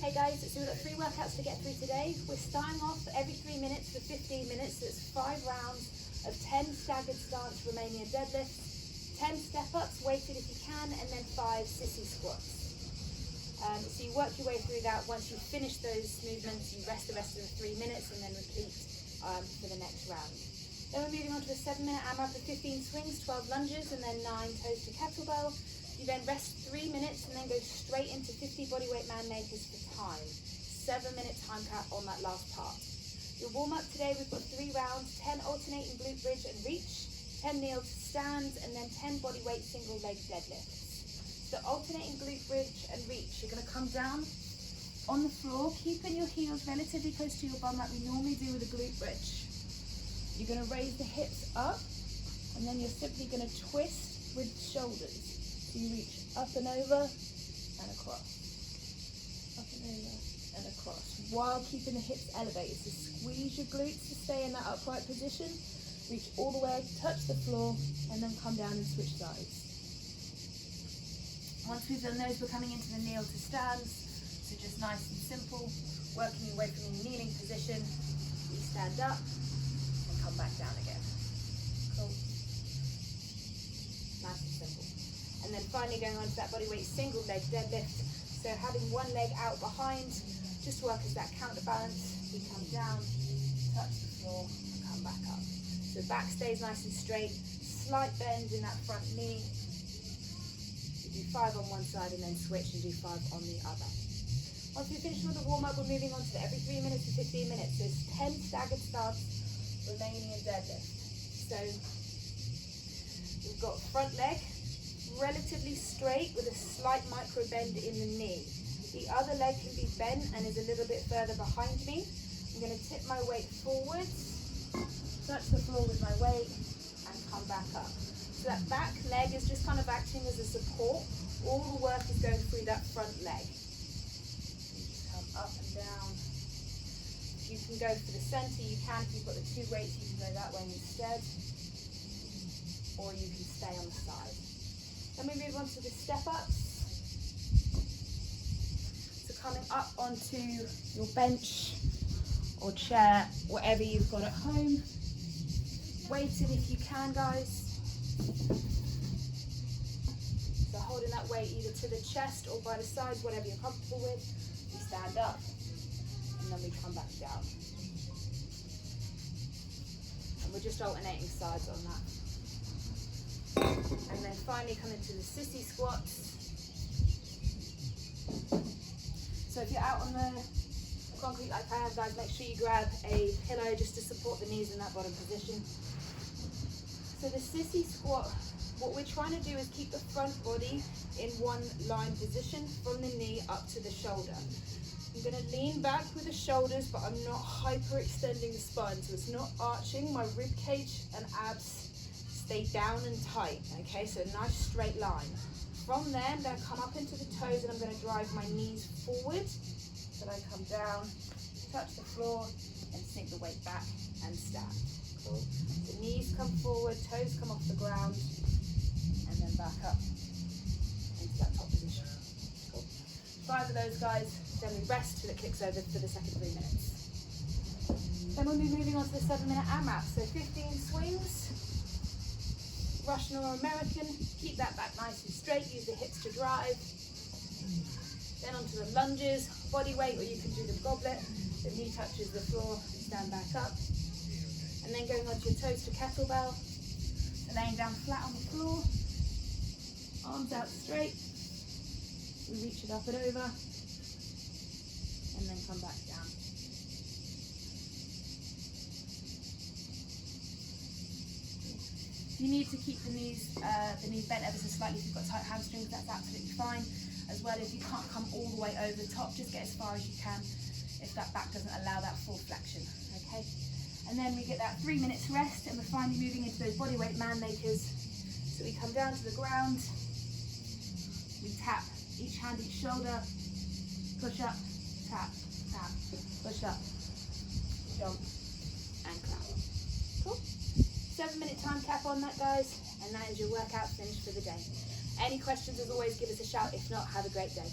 Hey guys, so we've got 3 workouts to get through today. We're starting off every 3 minutes for 15 minutes. So it's 5 rounds of 10 staggered stance Romanian deadlifts, 10 step-ups, weighted if you can, and then 5 sissy squats. So you work your way through that. Once you finish those movements, you rest the rest of the 3 minutes and then repeat for the next round. Then we're moving on to a 7-minute AMRAP of 15 swings, 12 lunges, and then 9 toes to kettlebell. You then rest 3 minutes and then go straight into 50 bodyweight ManMakers for time. 7-minute time cap on that last part. Your warm-up today, we've got 3 rounds, 10 alternating glute bridge and reach, 10 kneel to stands, and then 10 bodyweight single leg deadlifts. So alternating glute bridge and reach, you're going to come down on the floor, keeping your heels relatively close to your bum like we normally do with a glute bridge. You're going to raise the hips up, and then you're simply going to twist with shoulders. So you reach up and over and across, up and over and across, while keeping the hips elevated. So squeeze your glutes to stay in that upright position. Reach all the way, touch the floor, and then come down and switch sides. Once we've done those, we're coming into the kneel to stands. So just nice and simple, working your way from your kneeling position. You stand up and come back down again. Cool. Nice and simple. And then finally going on to that bodyweight single leg deadlift. So having one leg out behind, just work as that counterbalance. We come down, touch the floor, and come back up. So back stays nice and straight, slight bend in that front knee. We do 5 on one side and then switch and do 5 on the other. Once we finish with the warm-up, we're moving on to every 3 minutes to 15 minutes. So it's 10 staggered stance Romanian deadlift. So we've got front leg, relatively straight with a slight micro bend in the knee. The other leg can be bent and is a little bit further behind me. I'm going to tip my weight forwards, touch the floor with my weight, and come back up. So that back leg is just kind of acting as a support. All the work is going through that front leg. You just come up and down. If you can go for the center, you can. If you've got the 2 weights, you can go that way instead. Or you can stay on the side. Then we move on to the step-ups. So coming up onto your bench or chair, whatever you've got at home. Weighted if you can, guys. So holding that weight either to the chest or by the sides, whatever you're comfortable with. We stand up and then we come back down. And we're just alternating sides on that. And then finally come into the sissy squats. So if you're out on the concrete like I have, guys, make sure you grab a pillow just to support the knees in that bottom position. So the sissy squat, what we're trying to do is keep the front body in one line position from the knee up to the shoulder. I'm going to lean back with the shoulders, but I'm not hyperextending the spine, so it's not arching. My rib cage and abs stay down and tight, okay? So a nice straight line. From there, I'm going to come up into the toes and I'm going to drive my knees forward. Then I come down, touch the floor, and sink the weight back and stand. Cool. The knees come forward, toes come off the ground, and then back up into that top position. Cool. 5 of those, guys. Then we rest till it kicks over for the second 3 minutes. Then we'll be moving on to the 7-minute AMRAP. So 15 swings. Russian or American, keep that back nice and straight, use the hips to drive. Then onto the lunges, body weight, or you can do the goblet. The knee touches the floor, stand back up. And then going onto your toes to kettlebell. So laying down flat on the floor, arms out straight. We reach it up and over, and then come back down. You need to keep the knees bent ever so slightly. If you've got tight hamstrings, that's absolutely fine. As well, if you can't come all the way over the top, just get as far as you can if that back doesn't allow that full flexion, okay? And then we get that 3 minutes rest, and we're finally moving into those bodyweight ManMakers. So we come down to the ground, we tap each hand, each shoulder, push up, tap, tap, push up, jump, and clap. Cool. 7-minute time cap on that, guys, and that is your workout finished for the day. Any questions, as always, give us a shout. If not, have a great day.